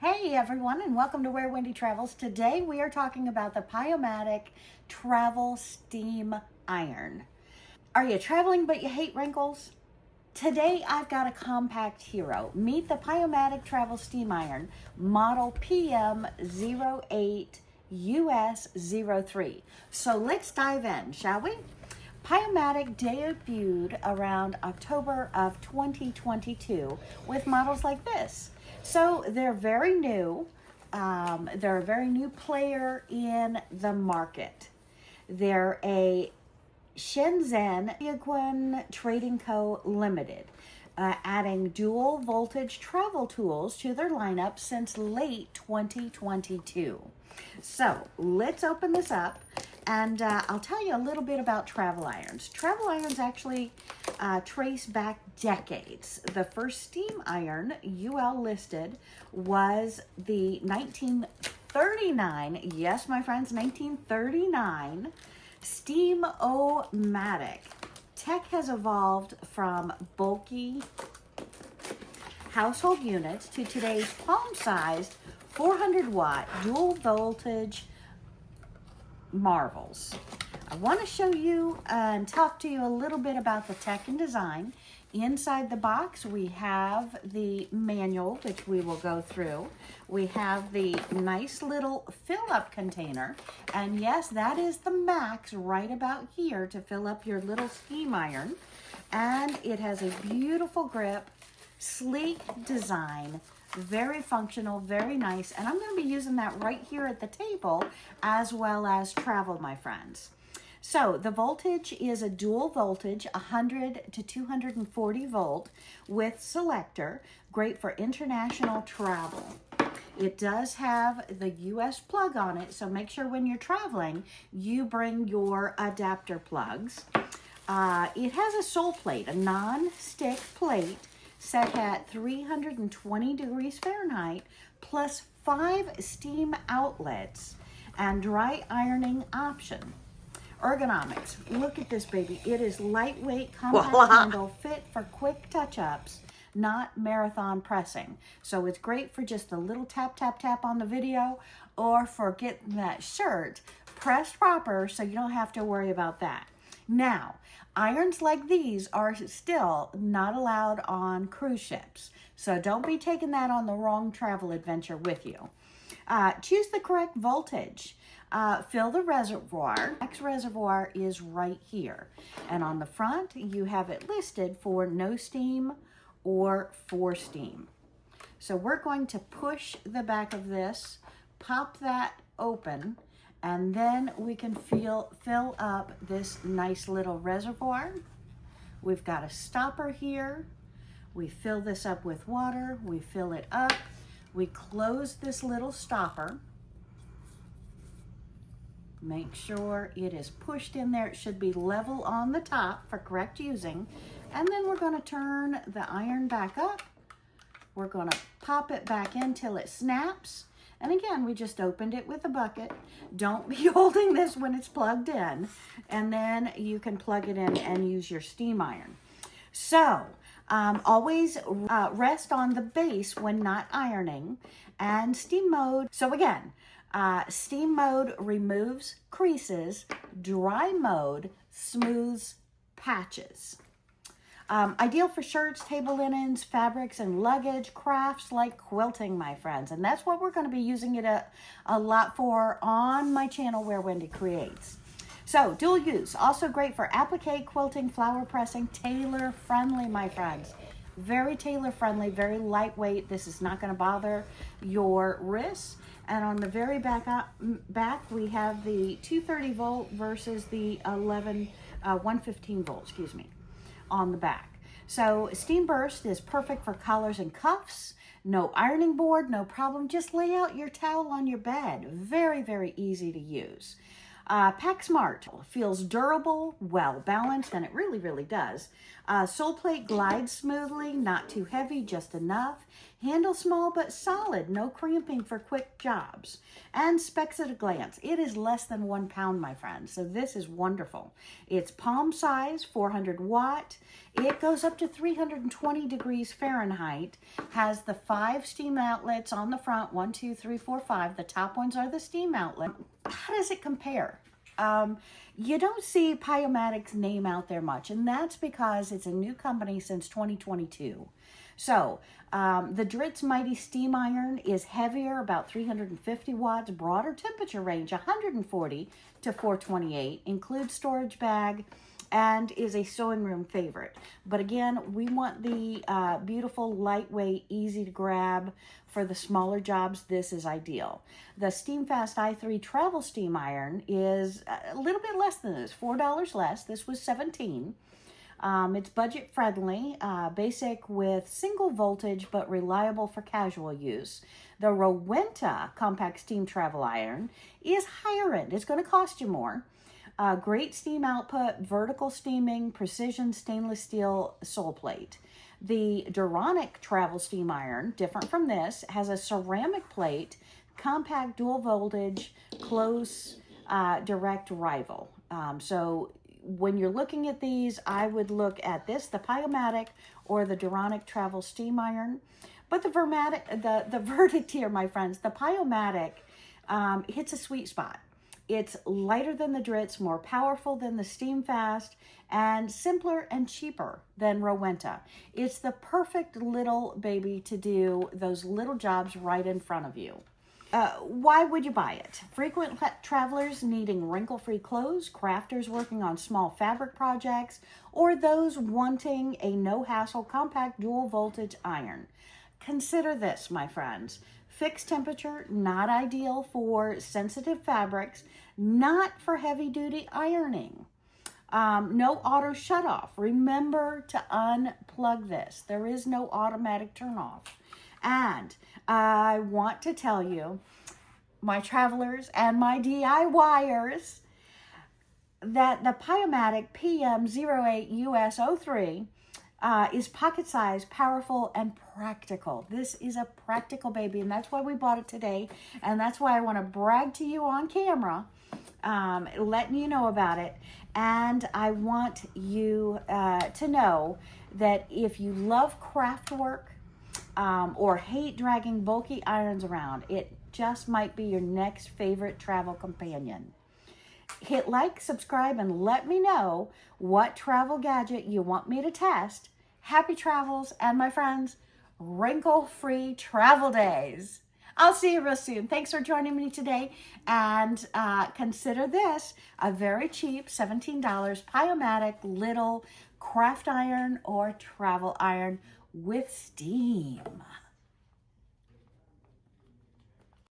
Hey everyone, and welcome to Where Wendy Travels. Today we are talking about the Pyomatic Travel Steam Iron. Are you traveling but you hate wrinkles? Today I've got a compact hero. Meet the Pyomatic Travel Steam Iron, model PM08US03. So let's dive in, shall we? Pyomatic debuted around October of 2022 with models like this. So they're very new. They're a very new player in the market. They're a Shenzhen Yiguan Trading Co. Limited, adding dual voltage travel tools to their lineup since late 2022. So let's open this up and I'll tell you a little bit about travel irons. Travel irons actually trace back decades. The first steam iron UL listed was the 1939, yes my friends, 1939 Steam-O-Matic. Tech has evolved from bulky household units to today's palm-sized 400-watt dual voltage marvels. I want to show you and talk to you a little bit about the tech and design. Inside the box, we have the manual, which we will go through. We have the nice little fill-up container. And yes, that is the max right about here to fill up your little steam iron. And it has a beautiful grip, sleek design, very functional, very nice. And I'm going to be using that right here at the table as well as travel, my friends. So the voltage is a dual voltage, 100 to 240 volt with selector, great for international travel. It does have the US plug on it, so make sure when you're traveling, you bring your adapter plugs. It has a sole plate, a non-stick plate set at 320 degrees Fahrenheit, plus 5 steam outlets and dry ironing option. Ergonomics. Look at this baby. It is lightweight, compact handle, fit for quick touch-ups, not marathon pressing. So it's great for just a little tap, tap, tap on the video, or for getting that shirt pressed proper so you don't have to worry about that. Now, irons like these are still not allowed on cruise ships. So don't be taking that on the wrong travel adventure with you. Choose the correct voltage. Fill the reservoir. Next reservoir is right here. And on the front, you have it listed for no steam or for steam. So we're going to push the back of this, pop that open, and then we can fill up this nice little reservoir. We've got a stopper here. We fill this up with water. We fill it up. We close this little stopper. Make sure it is pushed in there. It should be level on the top for correct using. And then we're going to turn the iron back up. We're going to pop it back in till it snaps. And again, we just opened it with a bucket. Don't be holding this when it's plugged in. And then you can plug it in and use your steam iron. So, always rest on the base when not ironing. And steam mode. So again, steam mode removes creases. Dry mode smooths patches. Ideal for shirts, table linens, fabrics, and luggage, crafts like quilting, my friends. And that's what we're going to be using it a lot for on my channel, Where Wendy Creates. So, dual use. Also great for applique, quilting, flower pressing, tailor-friendly, my friends. Very tailor-friendly, very lightweight. This is not going to bother your wrists. And on the very back, we have the 230 volt versus the 115 volt, on the back. So steam burst is perfect for collars and cuffs. No ironing board, no problem. Just lay out your towel on your bed. Very, very easy to use. Pack Smart feels durable, well balanced, and it really, really does. Sole plate glides smoothly, not too heavy, just enough. Handle small but solid, no cramping for quick jobs. And specs at a glance. It is less than 1 pound, my friends. So this is wonderful. It's palm size, 400 watt. It goes up to 320 degrees Fahrenheit. Has the 5 steam outlets on the front. 1, 2, 3, 4, 5. The top ones are the steam outlet. How does it compare? You don't see Pyomatic's name out there much, and that's because it's a new company since 2022. So the Dritz Mighty Steam Iron is heavier, about 350 watts, broader temperature range, 140 to 428, includes storage bag, and is a sewing room favorite. But again, we want the beautiful, lightweight, easy to grab. For the smaller jobs, this is ideal. The SteamFast i3 Travel Steam Iron is a little bit less than this, $4 less. This was $17. It's budget friendly, basic with single voltage, but reliable for casual use. The Rowenta Compact Steam Travel Iron is higher end. It's going to cost you more. Great steam output, vertical steaming, precision stainless steel sole plate. The Duronic Travel Steam Iron, different from this, has a ceramic plate, compact dual voltage, close direct rival. So when you're looking at these, I would look at this, the Pyomatic or the Duronic Travel Steam Iron. But the verdict here, my friends, the Pyomatic hits a sweet spot. It's lighter than the Dritz, more powerful than the SteamFast, and simpler and cheaper than Rowenta. It's the perfect little baby to do those little jobs right in front of you. Why would you buy it? Frequent travelers needing wrinkle-free clothes, crafters working on small fabric projects, or those wanting a no-hassle compact dual-voltage iron. Consider this, my friends. Fixed temperature, not ideal for sensitive fabrics, not for heavy-duty ironing. No auto shut-off. Remember to unplug this. There is no automatic turn-off. And I want to tell you, my travelers and my DIYers, that the Pyomatic PM08US03 is pocket size, powerful, and practical. This is a practical baby, and that's why we bought it today, and that's why I want to brag to you on camera, letting you know about it. And I want you to know that if you love craft work or hate dragging bulky irons around, it just might be your next favorite travel companion. Hit like, subscribe, and let me know what travel gadget you want me to test. Happy travels, and my friends, wrinkle-free travel days. I'll see you real soon. Thanks for joining me today, and consider this a very cheap $17 Pyomatic little craft iron or travel iron with steam.